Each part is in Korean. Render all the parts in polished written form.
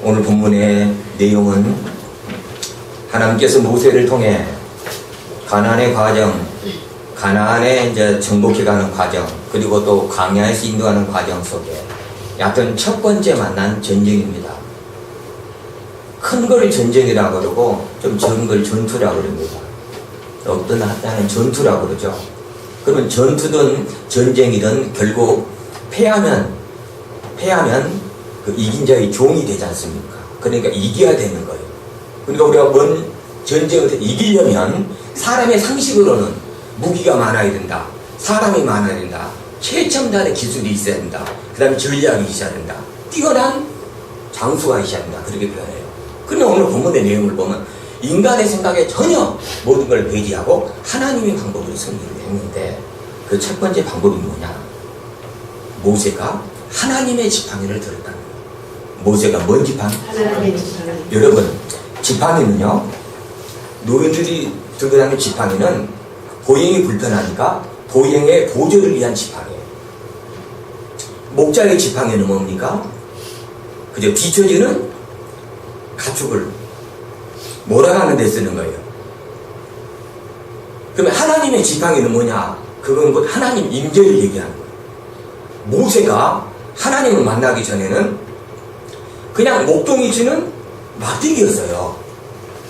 오늘 본문의 내용은 하나님께서 모세를 통해 가나안의 과정, 가나안에 이제 정복해가는 과정, 그리고 또 광야에서 인도하는 과정 속에 얕은 첫 번째 만난 전쟁입니다. 큰 걸 전쟁이라고 그러고 좀 적은 걸 전투라고 그럽니다. 어떤 학자는 전투라고 그러죠. 그러면 전투든 전쟁이든 결국 패하면 그 이긴 자의 종이 되지 않습니까? 그러니까 이겨야 되는 거예요. 그러니까 우리가 뭔 전쟁을 이기려면 사람의 상식으로는 무기가 많아야 된다. 사람이 많아야 된다. 최첨단의 기술이 있어야 된다. 그 다음에 전략이 있어야 된다. 뛰어난 장수가 있어야 된다. 그렇게 표현해요. 그런데 오늘 본문의 내용을 보면 인간의 생각에 전혀 모든 걸 배제하고 하나님의 방법으로 승리를 했는데 그 첫 번째 방법이 뭐냐? 모세가 하나님의 지팡이를 들었다는 거예요. 모세가 뭔 지팡이? 하나님의 지팡이. 여러분, 지팡이는요, 노인들이 들고 다니는 지팡이는 보행이 불편하니까 보행의 보조를 위한 지팡이에요. 목자의 지팡이는 뭡니까? 그저 뒤처지는 가축을 몰아가는 데 쓰는 거예요. 그러면 하나님의 지팡이는 뭐냐? 그건 곧 하나님 임재를 얘기하는 거예요. 모세가 하나님을 만나기 전에는 그냥 목동이 치는 막대기였어요.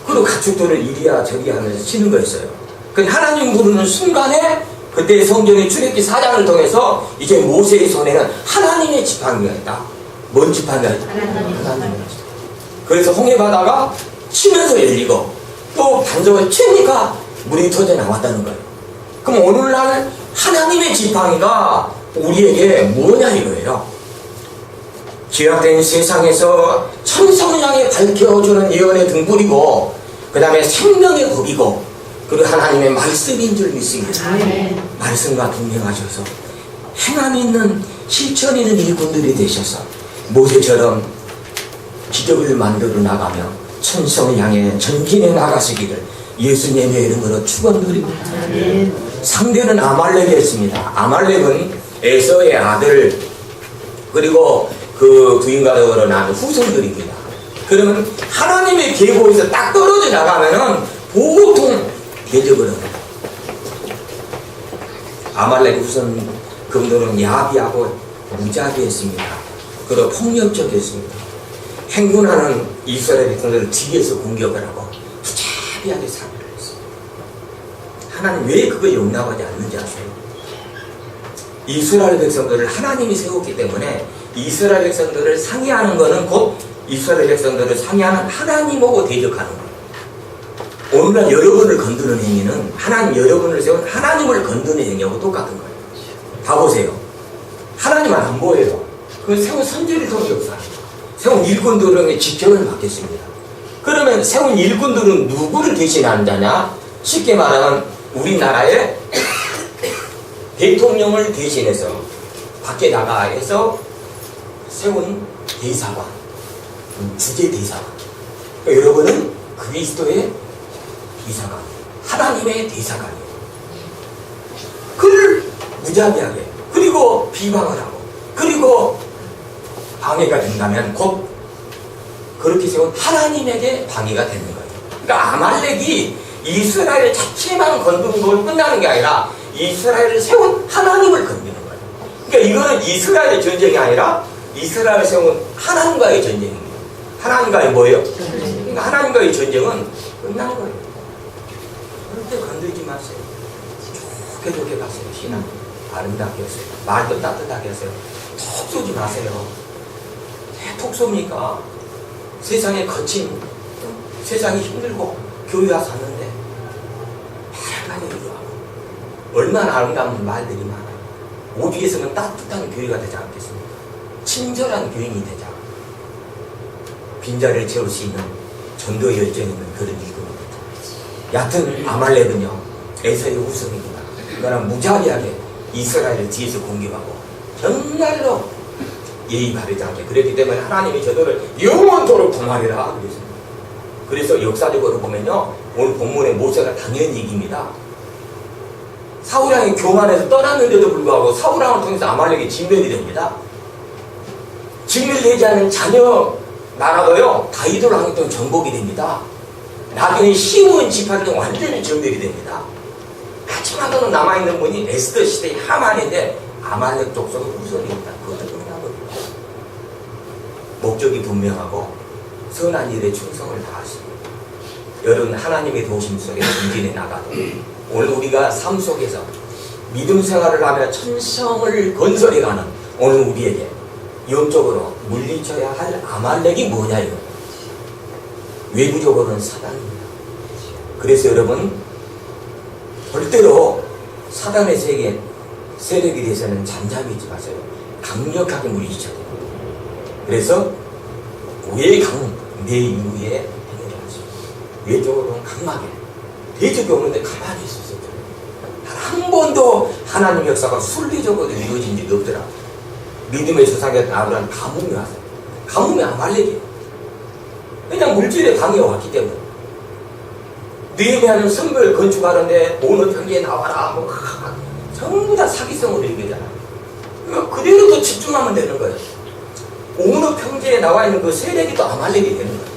그리고 가축들을 이리야 저리야 하면서 치는 거였어요. 그 하나님 부르는 순간에 그때 성경의 출애굽기 4장을 통해서 이제 모세의 손에는 하나님의 지팡이가 있다. 뭔 지팡이가 있다? 하나님의 지팡이. 그래서 홍해바다가 치면서 열리고 또 반석을 치니까 물이 터져 나왔다는 거예요. 그럼 오늘날 하나님의 지팡이가 우리에게 뭐냐 이거예요. 죄악된 세상에서 천성을 향해 밝혀주는 예언의 등불이고 그 다음에 생명의 법이고 그리고 하나님의 말씀인 줄 믿습니다. 말씀과 동행하셔서 행함 있는 실천 있는 일꾼들이 되셔서 모세처럼 기적을 만들어 나가며 천성을 향해 전진해 나가시기를 예수님의 이름으로 축원드립니다. 상대는 아말렉이었습니다. 아말렉은 에서의 아들 그리고 그 부인가족으로 난 후손들입니다. 그러면 하나님의 계보에서 딱 떨어져 나가면은 보통 대적을 합니다. 아말렉 후손 그분들은 야비하고 무자비했습니다. 그리고 폭력적이었습니다. 행군하는 이스라엘 백성들을 뒤에서 공격을 하고 부자비하게 사고를 했습니다. 하나님 왜 그걸 용납하지 않는지 아세요? 이스라엘 백성들을 하나님이 세웠기 때문에 이스라엘 백성들을 상의하는 것은 곧 이스라엘 백성들을 상의하는 하나님하고 대적하는 거예요. 오늘날 여러분을 건드는 행위는 하나님 여러분을 세운 하나님을 건드는 행위하고 똑같은 거예요. 봐보세요. 하나님은 안 보여요. 그 세운 선지를 통해 역사합니다. 세운 일꾼들에게 직책을 받겠습니다. 그러면 세운 일꾼들은 누구를 대신하는 자냐? 쉽게 말하면 우리나라의 대통령을 대신해서 밖에 나가서 세운 대사관, 주재 대사관. 그러니까 여러분은 그리스도의 대사관, 하나님의 대사관이에요. 그를 무자비하게 그리고 비방을 하고 그리고 방해가 된다면 곧 그렇게 세운 하나님에게 방해가 되는 거예요. 그러니까 아말렉이 이스라엘 자체만 건드는 걸 끝나는 게 아니라 이스라엘을 세운 하나님을 건드는 거예요. 그러니까 이거는 이스라엘의 전쟁이 아니라 이스라엘을 세운 하나님과의 전쟁입니다. 하나님과의 뭐예요? 그러니까 하나님과의 전쟁은 끝난 거예요. 절대 건들지 마세요. 좋게 가세요. 신앙 아름답게 하세요. 말도 따뜻하게 하세요. 톡 쏘지 마세요. 왜 톡 쏩니까? 세상에 거친 세상이 힘들고 교회 와서 왔는데 말까지 이루하고 얼마나 아름다운 말들이 많아요. 오직에서는 따뜻한 교회가 되지 않겠습니까? 친절한 교인이 되자. 빈자리를 채울 수 있는 전도 열정 있는 그런 일꾼입니다. 얕은 아말렉은요 에서의 후손입니다. 그러나 무자비하게 이스라엘을 뒤에서 공격하고 정말로 예의 바르지 않게 그랬기 때문에 하나님이 저들을 영원토록 동하리라 그랬습니다. 그래서 역사적으로 보면요 오늘 본문의 모세가 당연히 이깁니다. 사울왕이 교만해서 떠났는데도 불구하고 사울왕을 통해서 아말렉이 진멸이 됩니다. 진멸되지 않은 자녀 나라도요 다윗을 왕했던 정복이 됩니다. 나중에 시므온 지파도 완전히 정멸이 됩니다. 마지막으로 남아있는 분이 에스더 시대의 하만인데 아말렉 족속의 후손입니다. 그것도 끝나버립니다. 목적이 분명하고 선한 일에 충성을 다하시고 여러분 하나님의 도심 속에 전진해 나가도 오늘 우리가 삶 속에서 믿음 생활을 하며 천성을 건설해가는 오늘 우리에게 영적으로 물리쳐야 할 아말렉이 뭐냐 이거. 외부적으로는 사단입니다. 그래서 여러분 절대로 사단의 세력에 대해서는 잠잠히 있지 마세요. 강력하게 물리쳐야 돼요. 그래서 내 이후에 행위를 하시고 외적으로는 강하게 대적이 오는데 가만히 있을 수 없어요. 단 한 번도 하나님의 역사가 순리적으로 이루어진 적이 없더라. 믿음의 조상이었던 아브라함 가뭄이 왔어요. 가뭄이 아말렉이에요. 그냥 물질에 강해왔기 때문에 느헤미야는 성벽을 건축하는데 어느 편지에 나와라 뭐 전부 다 사기성으로 얘기하잖아. 그대로 또 집중하면 되는 거예요. 어느 평지에 나와 있는 그 세력이 또 아말렉이 되는 거예요.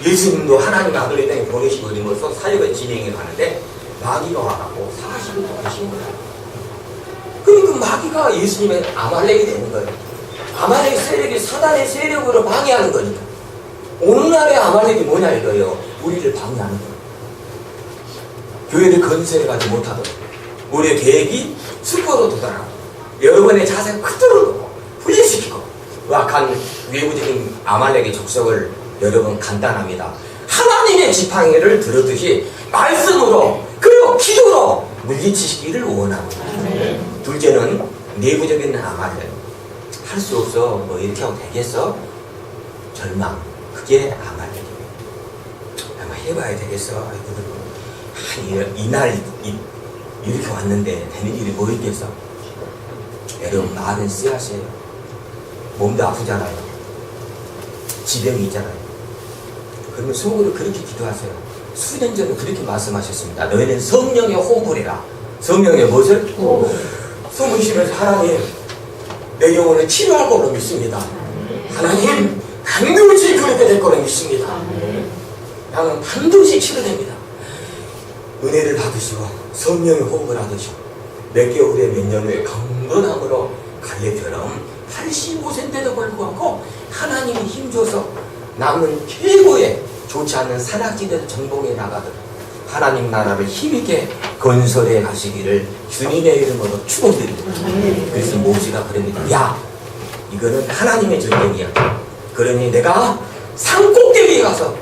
예수님도 하나님 아들의 땅에 보내시고 이름으로써 사역을 진행해 가는데 마귀가 와갖고 40일 동안 신 거예요. 그러니까 마귀가 예수님의 아말렉이 되는 거예요. 아말렉 세력이 사단의 세력으로 방해하는 거니까. 오늘날의 아말렉이 뭐냐 이거예요. 우리를 방해하는 거예요. 교회를 건설해가지 못하도록 우리의 계획이 수포로 도달하고 여러분의 자세가 그대로 분리시키고 악한 외부적인 아말렉의 족속을 여러분 간단합니다. 하나님의 지팡이를 들었듯이 말씀으로 그리고 기도로 물리치시기를 원합니다. 둘째는 내부적인 아말렉. 할 수 없어 뭐 이렇게 하고 되겠어? 절망. 그게 아말렉이에요. 아마 해봐야 되겠어. 이날 이렇게 왔는데 되는 일이 뭐 있겠어? 여러분 마음은 씨앗이에요. 몸도 아프잖아요. 지병이 있잖아요. 그러면 속으로 그렇게 기도하세요. 수년 전에 그렇게 말씀하셨습니다. 너희는 성령의 호흡을 해라. 성령의 무엇을? 숨을 쉬면서 하나님 내 영혼을 치료할 걸로 믿습니다. 하나님 반드시 그렇게 될 걸로 믿습니다. 나는 반드시 치료됩니다. 은혜를 받으시고 성령의 호흡을 받으시고 몇 개월 후에 몇 년 후에 강건함으로 갈렙처럼 85세인데도 불구하고 하나님이 힘줘서 남은 최고의 좋지 않는 산악지대를 정복해 나가도록 하나님 나라를 힘있게 건설해 가시기를 주님의 이름으로 축원드립니다. 그래서 모세가 그럽니다. 야, 이거는 하나님의 전쟁이야. 그러니 내가 산꼭대기에 가서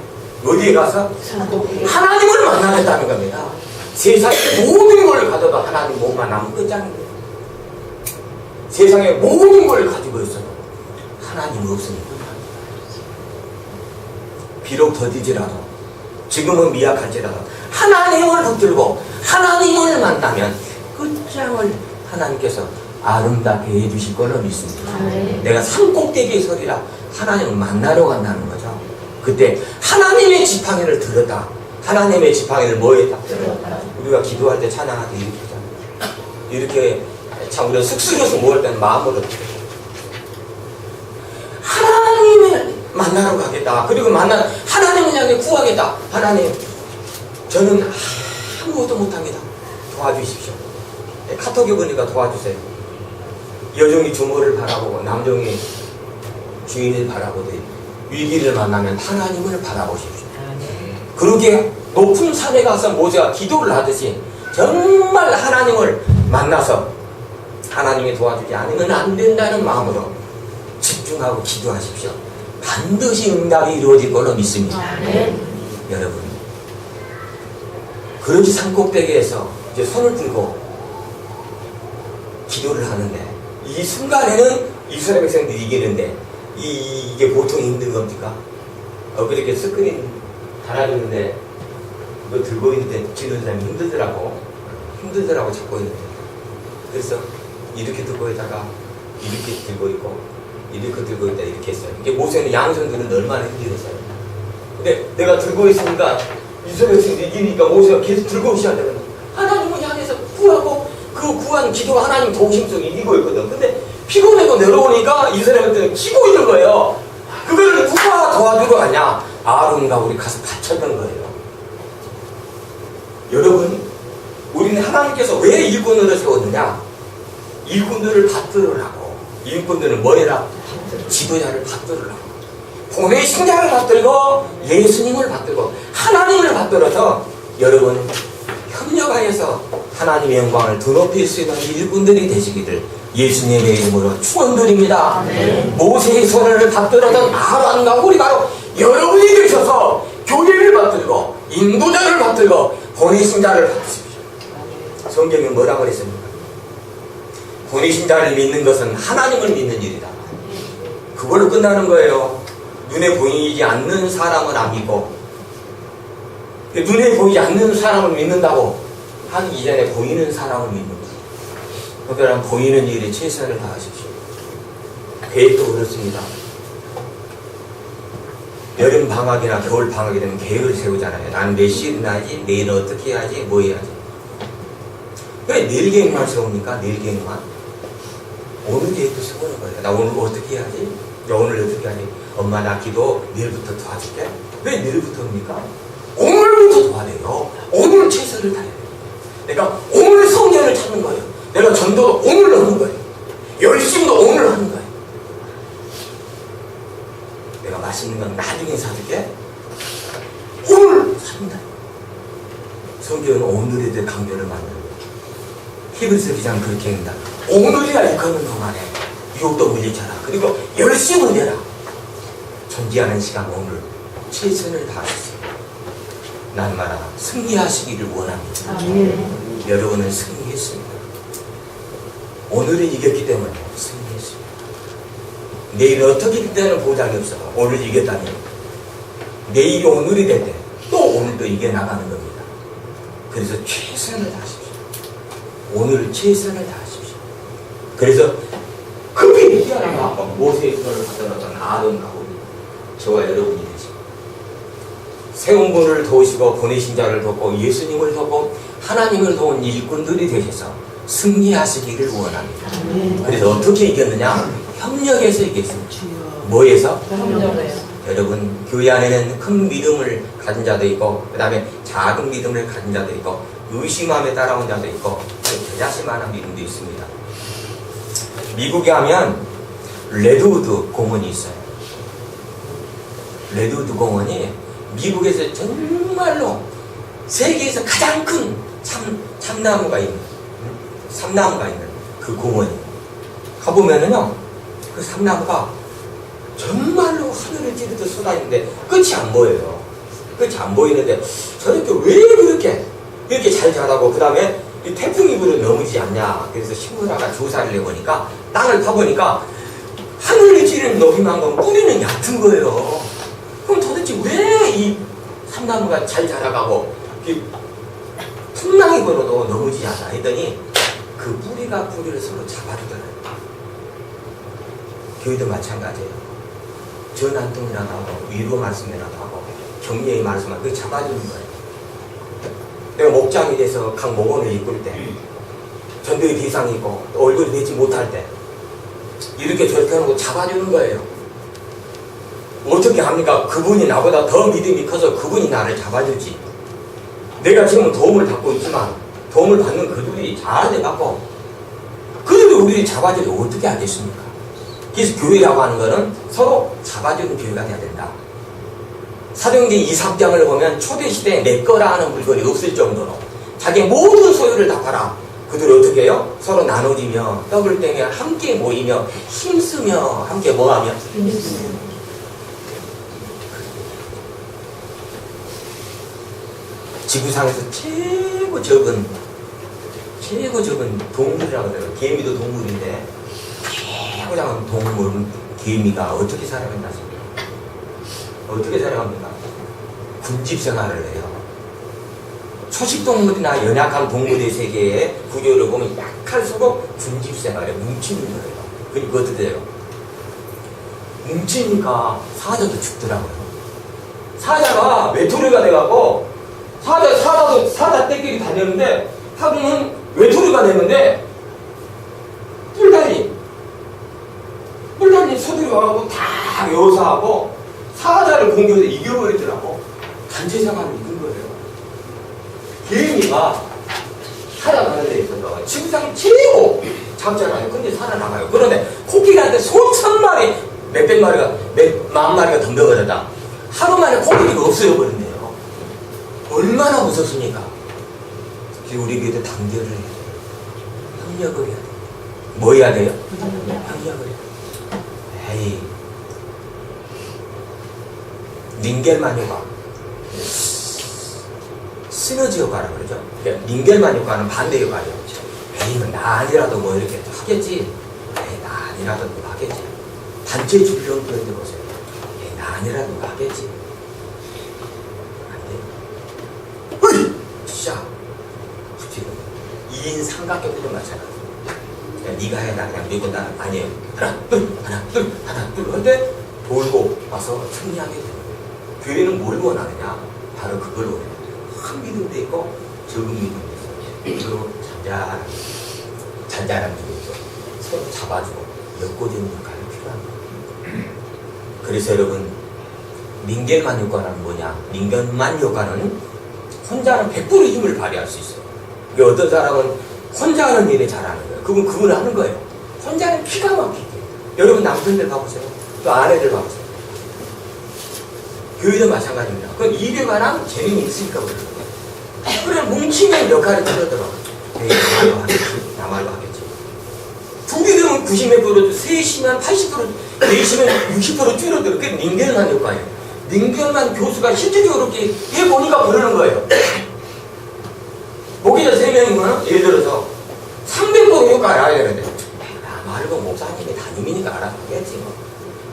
어디에 가서 하나님을 만나겠다는 겁니다. 세상의 모든 걸 가져도 하나님 몸만 남은 끝장입니다. 세상의 모든 걸 가지고 있어도 하나님 없으니 끝납니다. 비록 더디지라도 지금은 미약할지라도 하나님을 붙들고 하나님을 만나면 끝장을 하나님께서 아름답게 해주실 걸로 믿습니다. 내가 산꼭대기에 서리라 하나님을 만나러 간다는 거죠. 그때 하나님의 지팡이를 들었다. 하나님의 지팡이를 뭐 했다? 우리가 기도할 때 찬양할 때 이렇게 하잖아요. 이렇게 참 우리가 쑥스러워서 뭐 할 때는 마음으로 하나님을 만나러 가겠다. 그리고 하나님을 향해 구하겠다. 하나님 저는 아무것도 못합니다. 도와주십시오. 카톡에 보니까 도와주세요. 여종이 주모를 바라보고 남종이 주인을 바라보되 위기를 만나면 하나님을 바라보십시오. 그렇게 높은 산에 가서 모세가 기도를 하듯이 정말 하나님을 만나서 하나님이 도와주지 않으면 안 된다는 마음으로 집중하고 기도하십시오. 반드시 응답이 이루어질 걸로 믿습니다. 여러분 그러지 산꼭대기에서 이제 손을 들고 기도를 하는데 이 순간에는 이스라엘 백성들이 이기는데 이게 보통 힘든 겁니까? 그렇게 스크린 달아주는데 그거 들고 있는데 지는 사람이 힘들더라고 잡고 있는데 그래서 이렇게 들고 있다가 이렇게 들고 있고 이렇게 들고 있다 이렇게 했어요. 이게 모세는 양손들은 얼마나 힘들었어요. 근데 내가 들고 있으니까 이스라엘 백성들이 이기니까 모세가 계속 들고 있어야 되거든. 하나님을 향해서 구하고 그 구한 기도가 하나님 도우심 속에 이기고 있거든. 근데 피곤해도 내려오니까 이스라엘 백성들은 치고 있는 거예요. 그걸 누가 도와주러 가냐? 아론과 우리 가서 바쳤던 거예요. 여러분, 우리는 하나님께서 왜 일꾼으로 세웠느냐? 일꾼들을 받들으라고. 일꾼들은 뭐해라? 지도자를 받들으라고. 보내신 자를 받들고 예수님을 받들고 하나님을 받들어서 여러분 협력하여서 하나님의 영광을 드높일 수 있는 일꾼들이 되시기를 예수님의 이름으로 축원드립니다. 모세의 손을 받들었던 아론과 우리 바로 여러분이 되셔서 교회를 받들고 인도자를 받들고 보내신 자를 받으십시오. 성경에 뭐라고 그랬습니까? 보내신 자를 믿는 것은 하나님을 믿는 일이다. 그걸로 끝나는 거예요. 눈에 보이지 않는 사람은 안 믿고, 눈에 보이지 않는 사람을 믿는다고 하기 이전에 보이는 사람을 믿는 거예요. 그러나 보이는 일에 최선을 다하십시오. 계획도 그렇습니다. 여름 방학이나 겨울 방학이 되면 계획을 세우잖아요. 나는 몇 시에 일어나야지, 내일 어떻게 해야지, 뭐 해야지. 왜 내일 계획만 세웁니까? 내일 계획만. 오늘 계획도 세우는 거예요. 나 오늘 어떻게 해야지? 오늘 어떻게 하지? 엄마 나 기도 내일부터 도와줄게. 왜 내일부터입니까? 오늘부터 도와내요. 오늘 최선을 다해요. 내가 오늘 성령을 찾는 거예요. 내가 전도도 오늘 하는 거예요. 열심도 오늘 하는 거예요. 내가 맛있는 건 나중에 사줄게. 오늘 산다. 성경은 오늘에 대해 강조를 만들어요. 히브리서 기자는 그렇게 합니다. 오늘이라 일컫는 동안에 유혹도 물리쳐라. 그리고 열심을 내라. 존재하는 시간 오늘 최선을 다하셨어요. 날마다 승리하시기를 원합니다. 여러분은 승리했습니다. 오늘은 이겼기 때문에 승리했습니다. 내일 어떻게 될 때는 보장이 없어. 오늘 이겼다니 내일이 오늘이 될 때 또 오늘도 이겨나가는 겁니다. 그래서 최선을 다하십시오. 오늘 최선을 다하십시오. 그래서 급히 뛰어나가 모세의 손을 받아놨던 아론과 저와 여러분이 되십니다. 세운 분을 도우시고 보내신 자를 돕고 예수님을 돕고 하나님을 도운 일꾼들이 되셔서 승리하시기를 원합니다. 그래서 어떻게 이겼느냐? 협력해서 이겼습니다. 뭐에서? 협력해서. 여러분, 교회 안에는 큰 믿음을 가진 자도 있고 그 다음에 작은 믿음을 가진 자도 있고 의심함에 따라온 자도 있고 대자신만한 믿음도 있습니다. 미국에 하면 레드우드 공원이 있어요. 레드우드 공원이 미국에서 정말로 세계에서 가장 큰 참나무가 있는 그 공원이 가보면은요, 그 삼나무가 정말로 하늘을 찌르듯 쏟아지는데 끝이 안 보여요. 끝이 안 보이는데 저렇게 왜 이렇게 잘 자라고 그 다음에 이 태풍이 불어 넘어지지 않냐. 그래서 식물화가 조사를 해보니까 땅을 파보니까 하늘을 찌르는 높이만큼 뿌리는 얕은 거예요. 그럼 도대체 왜 이 삼나무가 잘 자라가고 풍랑이 불어도 넘어지지 않나 했더니 그 뿌리가 뿌리를 서로 잡아주더라고요. 교회도 마찬가지예요. 전한통이라도 하고 위로 말씀이라도 하고 격려의 말씀을 그게 잡아주는 거예요. 내가 목장이 돼서 각 목원을 이끌 때 전도의 대상이 있고 얼굴이 되지 못할 때 이렇게 저렇게 하는 거 잡아주는 거예요. 어떻게 합니까? 그분이 나보다 더 믿음이 커서 그분이 나를 잡아주지. 내가 지금 도움을 받고 있지만 도움을 받는 그들이 잘돼 받고 그들이 우리를 잡아주지 어떻게 하겠습니까? 그래서 교회라고 하는 거는 서로 잡아주는 교회가 돼야 된다. 사도행전 2~3장을 보면 초대시대에 내 거라 하는 물건이 없을 정도로 자기의 모든 소유를 다 팔아. 그들이 어떻게 해요? 서로 나눠지며 떡을 떼며 함께 모이며 힘쓰며 함께 뭐하며? 지구상에서 최고 적은 동물이라고 해요. 개미도 동물인데 최고 작은 동물 개미가 어떻게 살아간다 싶습니까? 어떻게 살아갑니까? 군집 생활을 해요. 초식동물이나 연약한 동물의 세계의 구조를 보면 약할수록 군집 생활에 뭉치는 거예요. 그러니까 어떻게 돼요? 뭉치니까 사자도 죽더라고요. 사자가 외톨이가 돼갖고 사자 떼끼리 다녔는데 하루는 외톨이가 됐는데 뿔달린 소들이 와갖고 다 묘사하고 사자를 공격해서 이겨버리더라고. 단체 생활을 이긴 거예요. 개미가 살아가는 데 있어서 지구상이 최고 작잖아요. 근데 살아나가요. 그런데 코끼리한테 수천 마리, 몇백 마리가, 몇만 마리가 덤벼버렸다. 하루 만에 코끼리가 없어져 버린대요. 얼마나 무섭습니까? 우리에게도 단결을 해야 돼요. 협력을 해야 돼요. 뭐 해야 돼요? 협력을 해야 돼요. 에이, 링겔만 효과, 시너지 효과라고 그러죠. 링겔만 효과는 반대 효과죠. 에이, 나 아니라도 뭐 이렇게 하겠지. 에이, 나 아니라도 뭐 하겠지. 단체 줄령 표현해 보세요. 에이, 나 아니라도 뭐 하겠지. 안 돼. 으이! 시작. 지금 2인 삼각형도 마찬가지야. 네가 해, 나 그냥 이거 나는 아니에요. 하나, 둘, 하나, 둘, 하나, 둘. 근데 돌고 와서 승리하게 돼요. 교회는 뭘 원하느냐? 바로 그걸 원해요. 큰 믿음도 있고 적은 믿음도 있어요. 그리고 잔잔한 믿음도 있고 서로 잡아주고 엮어주는 역할이 필요한 거예요. 그래서 여러분, 링겔만 효과는 뭐냐? 링겔만 효과는 혼자는 100% 힘을 발휘할 수 있어요. 어떤 사람은 혼자 하는 일에 잘하는 거예요. 그분 하는 거예요. 혼자는 기가 막히게. 여러분 남편들 봐보세요. 또 아내들 봐보세요. 교회도 마찬가지입니다. 그건 일에 관한 재능이 있으니까 그러는 거예요. 그래 뭉치면 역할이 줄어들어. 나말로 하겠지. 나말로 하겠지. 둘이 되면 90몇 프로, 셋이면 80%, 넷이면 60% 줄어들어. 그게 링겔만 효과예요. 링겔만 교수가 실질적으로 이렇게 해보니까 그러는 거예요. 목회자 3명이면 예를 들어서 300% 효과 알아야 되는데 나 말고 목사님이 담임이니까 알아서 하겠지 뭐.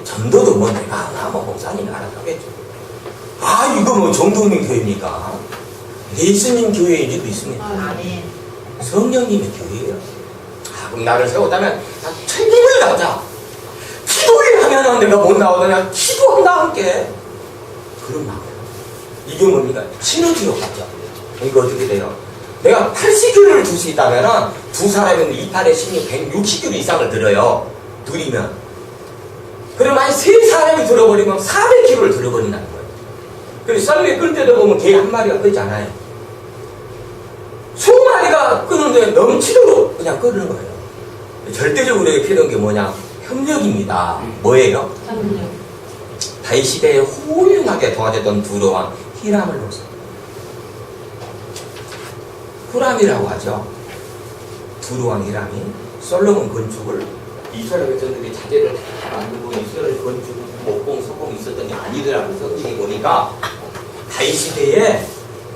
전도도 뭐 내가 뭐 목사님이 알아서 하겠죠. 아 이거 뭐 정도민 교회입니까? 예수님 교회인지도 있습니다. 아멘. 성령님의 교회예요. 아 그럼 나를 세웠다면 나 책임을 가자. 기도를 하면 내가 못 나오더냐. 기도한다 함께. 그런 마음. 이게 뭡니까? 시너지 효과죠. 이거 어떻게 돼요? 내가 80kg를 줄 수 있다면 두 사람은 2팔에 16, 160kg 이상을 들어요. 둘이면. 그럼 만약 세 사람이 들어버리면 400kg를 들어버린다는 거예요. 그래서 썰매 끌 때도 보면 개 한 마리가 끌잖아요. 20마리가 끄는데 넘치도록 그냥 끄는 거예요. 절대적으로 필요한 게 뭐냐? 협력입니다. 뭐예요? 협력. 다윗시대에 훌륭하게 도와줬던 두로 왕 히람을 놓습니다. 후람이라고 하죠. 두로 왕 히람이 솔로몬 건축을 이스라엘 백성들이 자재를 다 만들고 이스라엘 건축 목공 소공이 있었던 게 아니더라고. 성경에 보니까 다윗시대에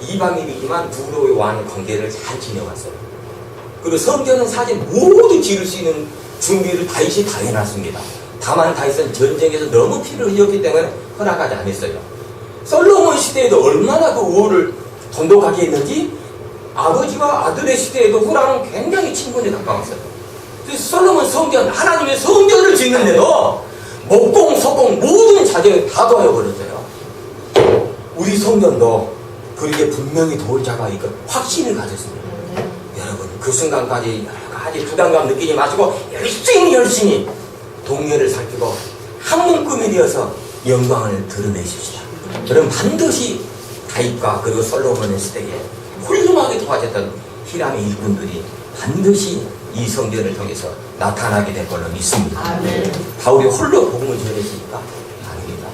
이방인이지만 두로의 왕의 관계를 잘 지내왔어요. 그리고 성전은 사실 모두 지을 수 있는 준비를 다윗이 다 해놨습니다. 다만 다윗은 전쟁에서 너무 피를 흘렸기 때문에 허락하지 않았어요. 솔로몬 시대에도 얼마나 그 우호를 돈독하게 했는지 아버지와 아들의 시대에도 후람은 굉장히 친분에 가까웠어요. 그래서 솔로몬 성전, 하나님의 성전을 짓는데도 목공, 소공 모든 자재를 다 도와버렸어요. 우리 성전도 그렇게 분명히 도울 자가 있고 확신을 가졌습니다. 여러분 그 순간까지 여러 가지 부담감 느끼지 마시고 열심히 동료를 살피고 한 몸금이 되어서 영광을 드러내십시다. 그럼 반드시 다윗과 그리고 솔로몬의 시대에 훌륭하게 도와줬던 히람의 일꾼들이 반드시 이 성전을 통해서 나타나게 될 걸로 믿습니다. 아멘. 바울이 홀로 복음을 전했으니까 아닙니다.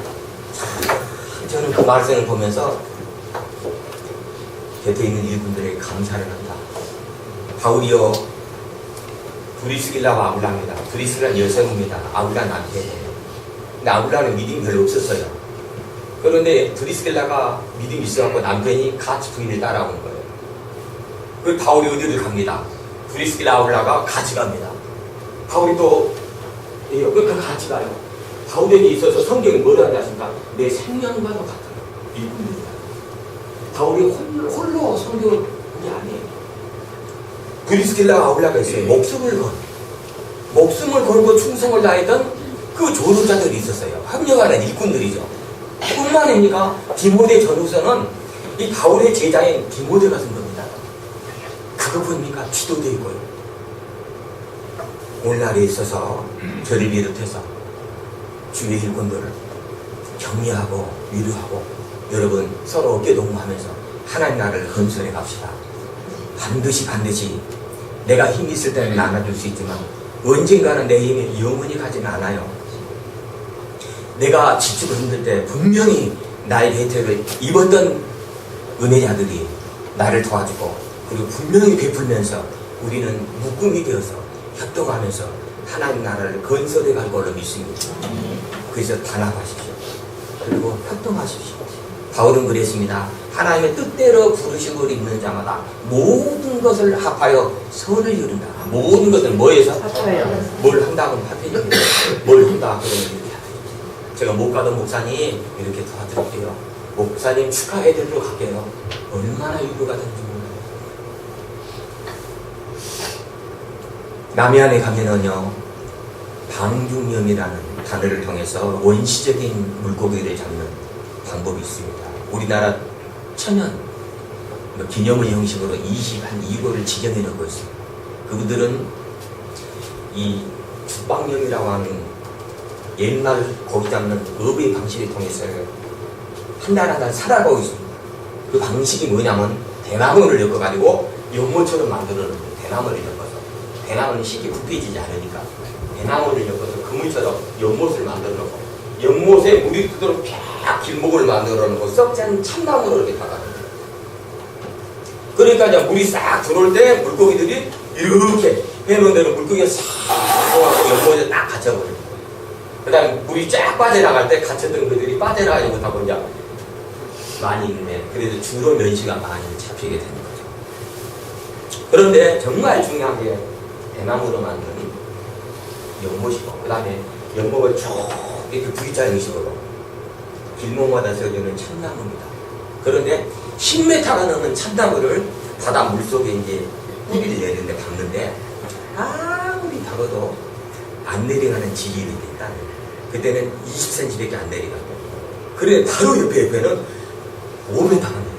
저는 그 말씀을 보면서 곁에 있는 일꾼들에게 감사를 한다. 바울이요 브리스길라와 아굴라입니다. 브리스길라는 여성입니다. 아굴라 남편이에요. 근데 아굴라는 믿음이 별로 없었어요. 그런데 브리스길라가 믿음이 있어갖고 남편이 같이 부인을 따라오는 거예요. 그 바울이 어디를 갑니다. 브리스길라 아굴라가 같이 갑니다. 바울이 또 그 같이 가요. 바울에게 있어서 성경이 뭐라 하지 않습니까? 내 생명과도 같아요. 일꾼들이. 바울이 홀로 성경을 본게 아니에요. 브리스길라와 아굴라가 있어요. 목숨을 걸고 충성을 다했던 그 조력자들이 있었어요. 협력하는 일꾼들이죠. 뿐만 아니라 디모데 전후서는 이 바울의 제자인 디모데가 쓴 겁니다. 그거 보니까 기도되어 있고요. 오늘날에 있어서 저를 비롯해서 주의 일꾼들을 격려하고 위로하고 여러분 서로 어깨 동무하면서 하나님 나라를 건설해 갑시다. 반드시 내가 힘이 있을 때는 나눠줄 수 있지만 언젠가는 내 힘이 영원히 가지는 않아요. 내가 지치고 힘들 때 분명히 나의 혜택을 입었던 은혜자들이 나를 도와주고 그리고 분명히 베풀면서 우리는 묶음이 되어서 협동하면서 하나님 나라를 건설해 갈 걸로 믿습니다. 그래서 단합하십시오. 그리고 협동하십시오. 바울은 그랬습니다. 하나님의 뜻대로 부르심을 입는 자마다 모든 것을 합하여 선을 이룬다. 모든 것을 뭐해서? 합하여. 뭘 한다고 하면 합해요. 뭘 한다 그러면 이렇게 합해요. 제가 못 가던 목사님 이렇게 도와드릴게요. 목사님 축하해드리러 갈게요. 얼마나 위로가 되는지 몰라요. 남해안에 가면은요, 방중염이라는 단어를 통해서 원시적인 물고기를 잡는 방법이 있습니다. 우리나라 천연 기념의 형식으로 22호를 지정해 놓고 있습니다. 그분들은 이 죽방염이라고 하는 옛날 고기 잡는 어부의 방식을 통해서 한 달 한 달 살아가고 있습니다. 그 방식이 뭐냐면 대나무를 엮어가지고 연못처럼 만들어놓는 거예요. 대나무를 엮어서. 대나무는 쉽게 굽혀지지 않으니까 대나무를 엮어서 그물처럼 연못을 만들어놓고 연못에 물이 그대로 쫙 길목을 만들어놓고 썩지 않은 참나무를 이렇게 박아놓는 거예요. 그러니까 이제 물이 싹 들어올 때 물고기들이 이렇게 해놓은 대로 물고기가 싹 들어가고 연못에 딱 갇혀버려요. 그 다음에 물이 쫙 빠져나갈 때 갇혔던 그들이 빠져나가지 못하고 이제 많이 있는데 그래도 주로 면시가 많이 잡히게 되는 거죠. 그런데 정말 중요한 게 대나무로 만든 연못이고 그 다음에 연못을 쭉 이렇게 V자 형식으로 길목마다 세워지는 참나무입니다. 그런데 10m가 넘는 참나무를 바다 물속에 이제 뿌리를 내리는데 박는데 아무리 박아도 안 내려가는 지리를 일단 그때는 20cm밖에 안 내려가고 그래 바로 옆에는 5m가 내려가고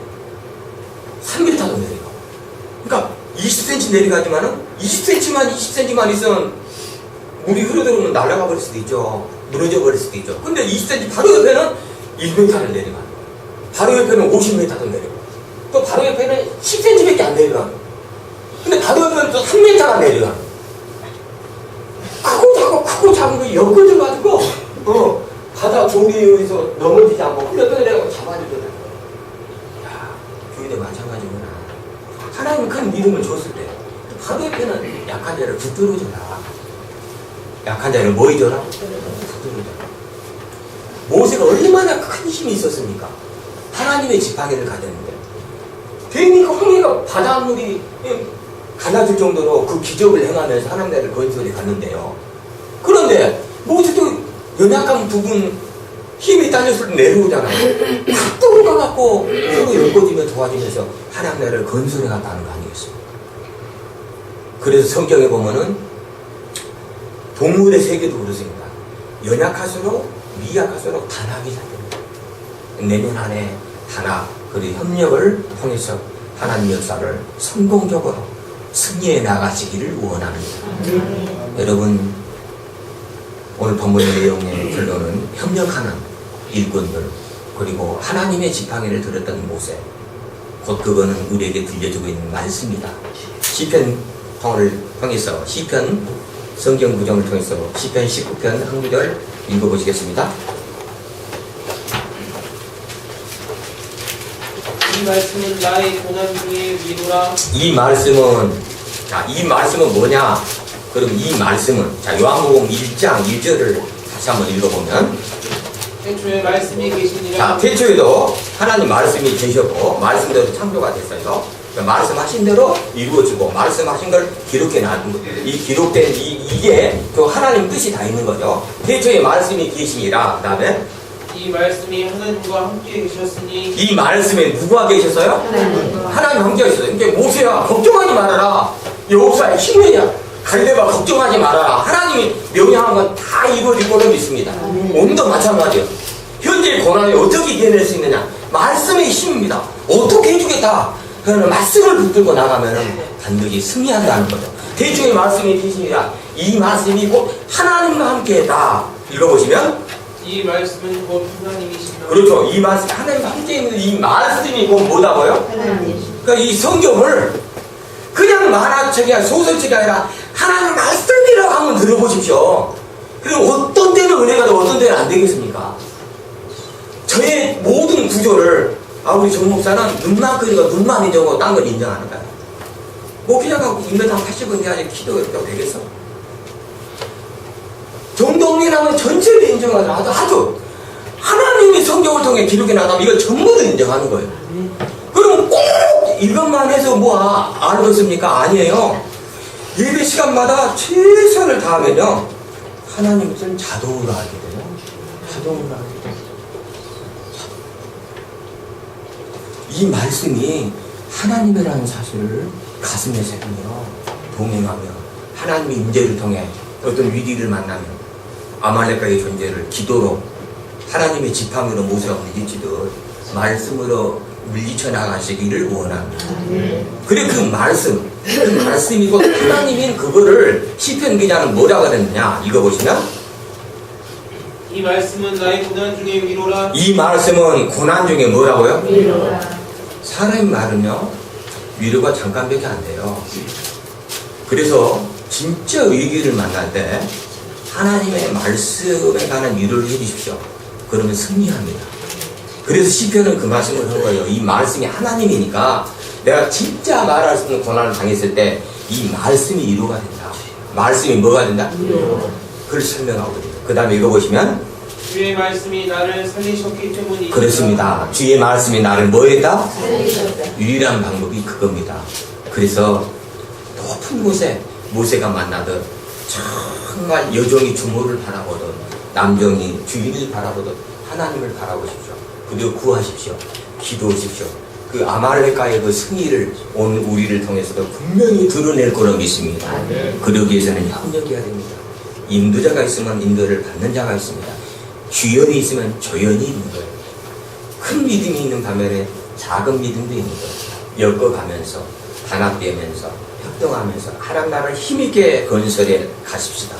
3m도 내려가고 그러니까 20cm 내려가지만은 20cm만 있으면 물이 흘러들어오면 날아가 버릴 수도 있죠. 무너져 버릴 수도 있죠. 근데 20cm 바로 옆에는 1m를 내려가는 거예요. 바로 옆에는 50m도 내려가고 또 바로 옆에는 10cm밖에 안 내려가는 거예요. 근데 바로 옆에는 또 3m가 내려가는 거예요. 크고 작은 거 엮어져가지고 바다 조리에서 넘어지지 않고 흘러들어가고 잡아주더라고요. 야, 교회도 마찬가지구나. 하나님이 큰 믿음을 줬을 때 바로 옆에는 약한 자를 붙들어줘라. 약한 자를 뭐 해줘라? 붙들어줘라. 모세가 얼마나 큰 힘이 있었습니까? 하나님의 지팡이를 가졌는데 괜히 그 홍해가 바닷물이 갈라질 정도로 그 기적을 행하면서 하나님 나라를 건설해 갔는데요. 그런데 모세도 연약한 부분 힘이 딸렸을 때 내려오잖아요. 각도로 가갖고 서로 엮어지며 도와주면서 하나님 나라를 건설해 갔다는 거 아니겠습니까? 그래서 성경에 보면은 동물의 세계도 그렇습니다. 연약할수록 미약할수록 단합이 잘 됩니다. 내년 안에 단합 그리고 협력을 통해서 하나님 역사를 성공적으로 승리해 나가시기를 원합니다. 여러분 오늘 본문의 내용의 결론은 협력하는 일꾼들 그리고 하나님의 지팡이를 들었던 모세 곧 그거는 우리에게 들려주고 있는 말씀이다. 시편 통을 통해서 시편 성경 구정을 통해서 시편 19편 한 구절 읽어보시겠습니다. 이 말씀은 나의 고난 중에 위로라. 이 말씀은 뭐냐? 그럼 이 말씀은 요한복음 1장 1절을 다시 한번 읽어보면 태초에 말씀이 계시니라. 자, 태초에도 하나님 말씀이 계셨고 말씀대로 창조가 됐어요. 말씀하신 대로 이루어지고 말씀하신 걸 기록해 놔둔 이 기록된 이게 또 하나님 뜻이 다 있는 거죠. 태초에 말씀이 계시니라. 그 다음에 이 말씀이 하나님과 함께 계셨으니 이 말씀에 누가 계셨어요? 하나님 함께 계셨어요. 그러니까 모세야 걱정하지 말아라. 여호사의 힘이냐 갈대가 걱정하지 말아라. 하나님이 명령한 건 다 이루어질 걸로 믿습니다. 오늘도 마찬가지예요. 현재 고난을 어떻게 이겨낼 수 있느냐? 말씀의 힘입니다. 어떻게 해주겠다? 그러면 말씀을 붙들고 나가면 반드시 승리한다는 거죠. 대중의 말씀이 계시니라. 이 말씀이 곧 하나님과 함께다. 읽어보시면 이 말씀은 곧 하나님이시다. 그렇죠. 이 말씀, 하나님 함께 있는 이 말씀이 곧 뭐다고요? 그러니까 이 성경을 그냥 만화책이 아니라 소설책이 아니라 하나님 말씀이라고 한번 들어보십시오. 그럼 어떤 때는 은혜가 되고 어떤 때는 안 되겠습니까? 저의 모든 구조를 우리 정 목사는 눈만 끄니까 눈만 인정하고 딴 걸 인정하는 거야. 뭐 그냥 갖고 2m 80은 돼야지 기도가 되겠어? 정동이라면 전체를 인정하더라도 하도 하나님이 성경을 통해 기록이 나가면 이걸 전부 다 인정하는 거예요. 그럼 꼭 이것만 해서 뭐 알아듣습니까? 아니에요. 예배 시간마다 최선을 다하면요 하나님 뜻은 자동으로 하게 돼요. 자동으로 하게 돼요. 이 말씀이 하나님이라는 사실을 가슴에 새기며 동행하며 하나님의 임재를 통해 어떤 위기를 만나며 아말렉과의 존재를 기도로 하나님의 지팡이로 모세가 물리치듯 말씀으로 물리쳐 나가시기를 원합니다. 그래 그 말씀이고 하나님인 그거를 시편 기자는 뭐라고 그랬느냐 이거 보시면 이 말씀은 나의 고난 중에 위로라. 이 말씀은 고난 중에 뭐라고요? 위로라. 사람의 말은요 위로가 잠깐밖에 안 돼요. 그래서 진짜 위기를 만날 때 하나님의 말씀에 관한 위로를 해주십시오. 그러면 승리합니다. 그래서 시편은 그 말씀을 한 거예요. 이 말씀이 하나님이니까 내가 진짜 말할 수 없는 고난을 당했을 때 이 말씀이 위로가 된다. 말씀이 뭐가 된다? 그걸 설명하거든요. 그 다음에 읽어보시면 주의 말씀이 나를 살리셨기 때문이다. 그렇습니다. 주의 말씀이 나를 뭐 했다? 살리셨다. 유일한 방법이 그겁니다. 그래서 높은 곳에 모세가 만나듯 정말 여종이 주모를 바라보듯 남종이 주인을 바라보듯 하나님을 바라보십시오. 그리고 구하십시오. 기도하십시오. 그 아말렉과의 그 승리를 오늘 우리를 통해서도 분명히 드러낼 거로 믿습니다. 그러기 위해서는 협력해야 됩니다. 인도자가 있으면 인도를 받는 자가 있습니다. 주연이 있으면 조연이 있는 거예요. 큰 믿음이 있는 반면에 작은 믿음도 있는 거예요. 엮어가면서 단합되면서 협동하면서 하나님 나라를 힘있게 건설해 가십시다.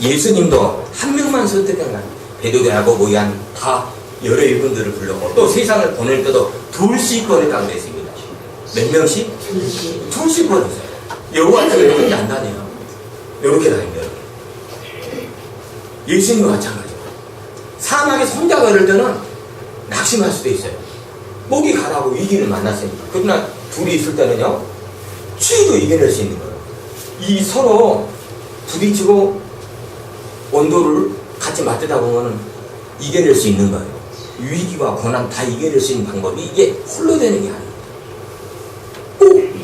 예수님도 한 명만 선택한 거예요. 베드로, 야고보, 요한 다 여러 일꾼들을 불렀고 또 세상을 보낼 때도 둘씩 보냈다고 그랬습니다. 몇 명씩? 둘씩 보냈어요. 여호와한테 이렇게 안 다녀요. 이렇게 다닙니다. 예수님과 마찬가지고 사막에 손자 걸을 때는 낙심할 수도 있어요. 목이 가라고 위기를 만났으니까. 그러나 둘이 있을 때는요 추위도 이겨낼 수 있는 거예요. 이 서로 부딪히고 온도를 같이 맞대다 보면 이겨낼 수 있는 거예요. 위기와 고난 다 이겨낼 수 있는 방법이 이게 홀로 되는 게 아니에요. 꼭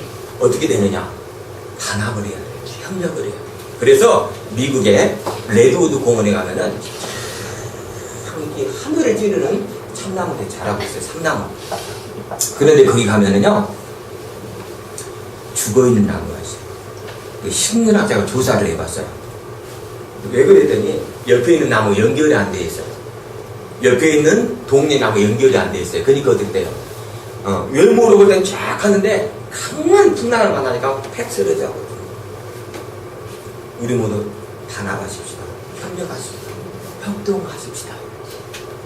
어떻게 되느냐? 단합을 해야 돼요. 협력을 해야 돼요. 그래서 미국의 레드우드 공원에 가면은 이 하늘을 찌르는 참나무들이 자라고 있어요. 참나무. 그런데 거기 가면은요 죽어있는 나무가 있어요. 식물학자가 조사를 해봤어요. 왜 그랬더니 옆에 있는 나무 연결이 안 돼 있어요. 옆에 있는 동네 나무 연결이 안 돼 있어요. 그러니까 어떻게 돼요? 외모로 볼 때는 쫙 하는데 강한 풍랑을 만나니까 팩 쓰러져 하거든요. 우리 모두 단합하십시다. 협력하십시다. 협동하십시다.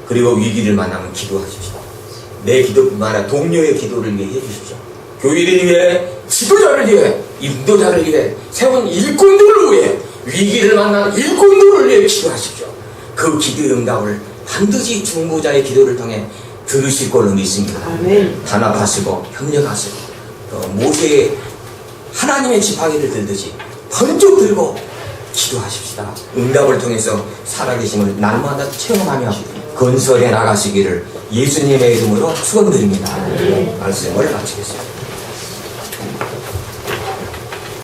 그리고 위기를 만나면 기도하십시다. 내 기도뿐만 아니라 동료의 기도를 위해 해주십시오. 교회를 위해, 지도자를 위해, 인도자를 위해, 세운 일꾼들을 위해, 위기를 만난 일꾼들을 위해 기도하십시오. 그 기도의 응답을 반드시 중보자의 기도를 통해 들으실 걸로 믿습니다. 아멘. 단합하시고 협력하시고 모세의 하나님의 지팡이를 들듯이 번쩍 들고 기도하십시다. 응답을 통해서 살아계심을 날마다 체험하며 건설해 나가시기를 예수님의 이름으로 축원드립니다. 말씀을 마치겠습니다.